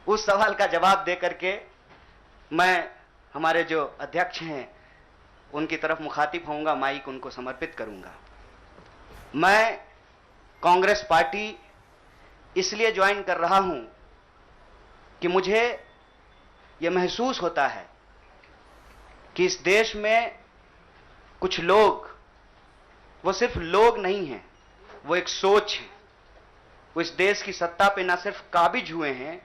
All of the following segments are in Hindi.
उस सवाल का जवाब दे करके मैं हमारे जो अध्यक्ष हैं उनकी तरफ मुखातिब होऊंगा, माइक उनको समर्पित करूंगा। मैं कांग्रेस पार्टी इसलिए ज्वाइन कर रहा हूं कि मुझे यह महसूस होता है कि इस देश में कुछ लोग, वो सिर्फ लोग नहीं हैं, वो एक सोच है। वो इस देश की सत्ता पे ना सिर्फ काबिज हुए हैं,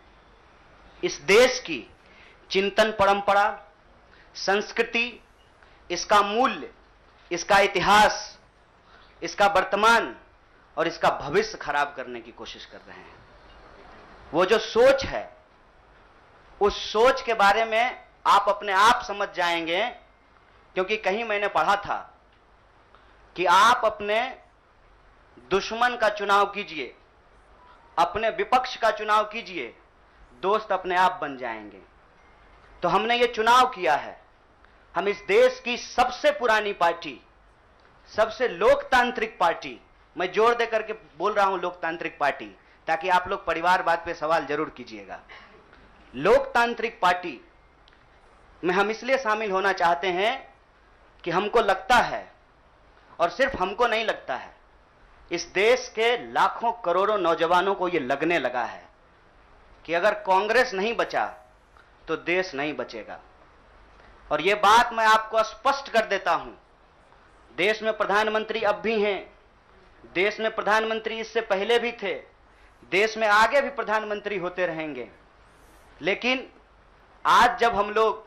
इस देश की चिंतन परंपरा, संस्कृति, इसका मूल्य, इसका इतिहास, इसका वर्तमान और इसका भविष्य खराब करने की कोशिश कर रहे हैं। वो जो सोच है, उस सोच के बारे में आप अपने आप समझ जाएंगे, क्योंकि कहीं मैंने पढ़ा था कि आप अपने दुश्मन का चुनाव कीजिए, अपने विपक्ष का चुनाव कीजिए, दोस्त अपने आप बन जाएंगे। तो हमने ये चुनाव किया है। हम इस देश की सबसे पुरानी पार्टी, सबसे लोकतांत्रिक पार्टी, मैं जोर दे करके बोल रहा हूं लोकतांत्रिक पार्टी, ताकि आप लोग परिवारवाद पे सवाल जरूर कीजिएगा। लोकतांत्रिक पार्टी में हम इसलिए शामिल होना चाहते हैं कि हमको लगता है, और सिर्फ हमको नहीं लगता है, इस देश के लाखों करोड़ों नौजवानों को यह लगने लगा है कि अगर कांग्रेस नहीं बचा तो देश नहीं बचेगा। और यह बात मैं आपको स्पष्ट कर देता हूं, देश में प्रधानमंत्री अब भी हैं, देश में प्रधानमंत्री इससे पहले भी थे, देश में आगे भी प्रधानमंत्री होते रहेंगे। लेकिन आज जब हम लोग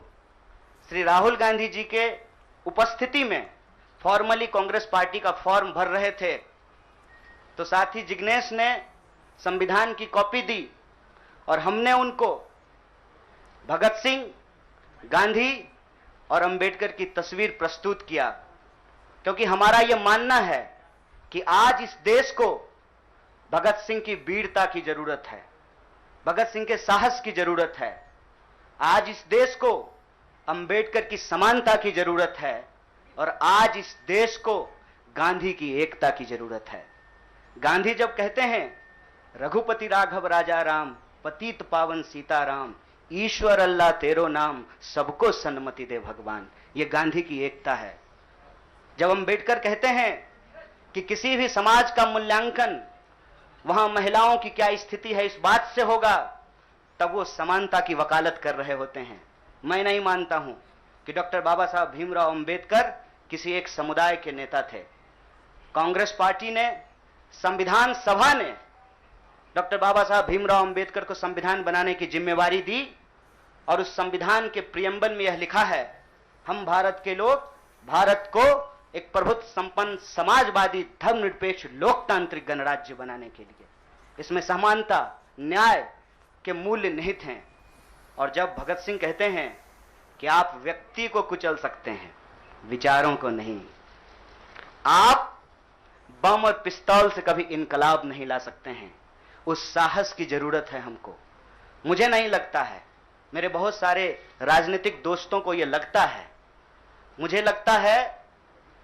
श्री राहुल गांधी जी के उपस्थिति में फॉर्मली कांग्रेस पार्टी का फॉर्म भर रहे थे, तो साथी जिग्नेश ने संविधान की कॉपी दी और हमने उनको भगत सिंह, गांधी और अंबेडकर की तस्वीर प्रस्तुत किया, क्योंकि हमारा यह मानना है कि आज इस देश को भगत सिंह की वीरता की जरूरत है, भगत सिंह के साहस की जरूरत है। आज इस देश को अंबेडकर की समानता की जरूरत है, और आज इस देश को गांधी की एकता की जरूरत है। गांधी जब कहते हैं रघुपति राघव राजा राम, पतित पावन सीताराम, ईश्वर अल्लाह तेरो नाम, सबको सन्मति दे भगवान, ये गांधी की एकता है। जब अंबेडकर कहते हैं कि किसी भी समाज का मूल्यांकन वहां महिलाओं की क्या स्थिति है इस बात से होगा, तब वो समानता की वकालत कर रहे होते हैं। मैं नहीं मानता हूं कि डॉक्टर बाबा साहब भीमराव अंबेडकर किसी एक समुदाय के नेता थे। कांग्रेस पार्टी ने, संविधान सभा ने डॉक्टर बाबा साहब भीमराव अंबेडकर को संविधान बनाने की जिम्मेवारी दी, और उस संविधान के प्रियम्बल में यह लिखा है, हम भारत के लोग भारत को एक प्रभुत्व संपन्न समाजवादी धर्मनिरपेक्ष लोकतांत्रिक गणराज्य बनाने के लिए। इसमें समानता, न्याय के मूल्य निहित हैं। और जब भगत सिंह कहते हैं कि आप व्यक्ति को कुचल सकते हैं, विचारों को नहीं, आप बम और पिस्तौल से कभी इनकलाब नहीं ला सकते हैं, उस साहस की जरूरत है हमको। मुझे नहीं लगता है, मेरे बहुत सारे राजनीतिक दोस्तों को यह लगता है। मुझे लगता है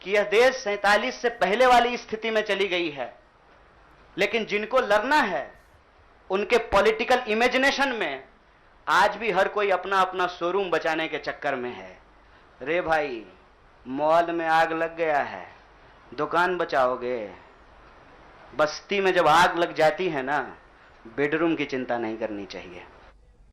कि यह देश 47 से पहले वाली स्थिति में चली गई है, लेकिन जिनको लड़ना है उनके पॉलिटिकल इमेजिनेशन में आज भी हर कोई अपना अपना शोरूम बचाने के चक्कर में है। रे भाई, मॉल में आग लग गया है, दुकान बचाओगे? बस्ती में जब आग लग जाती है ना, बेडरूम की चिंता नहीं करनी चाहिए।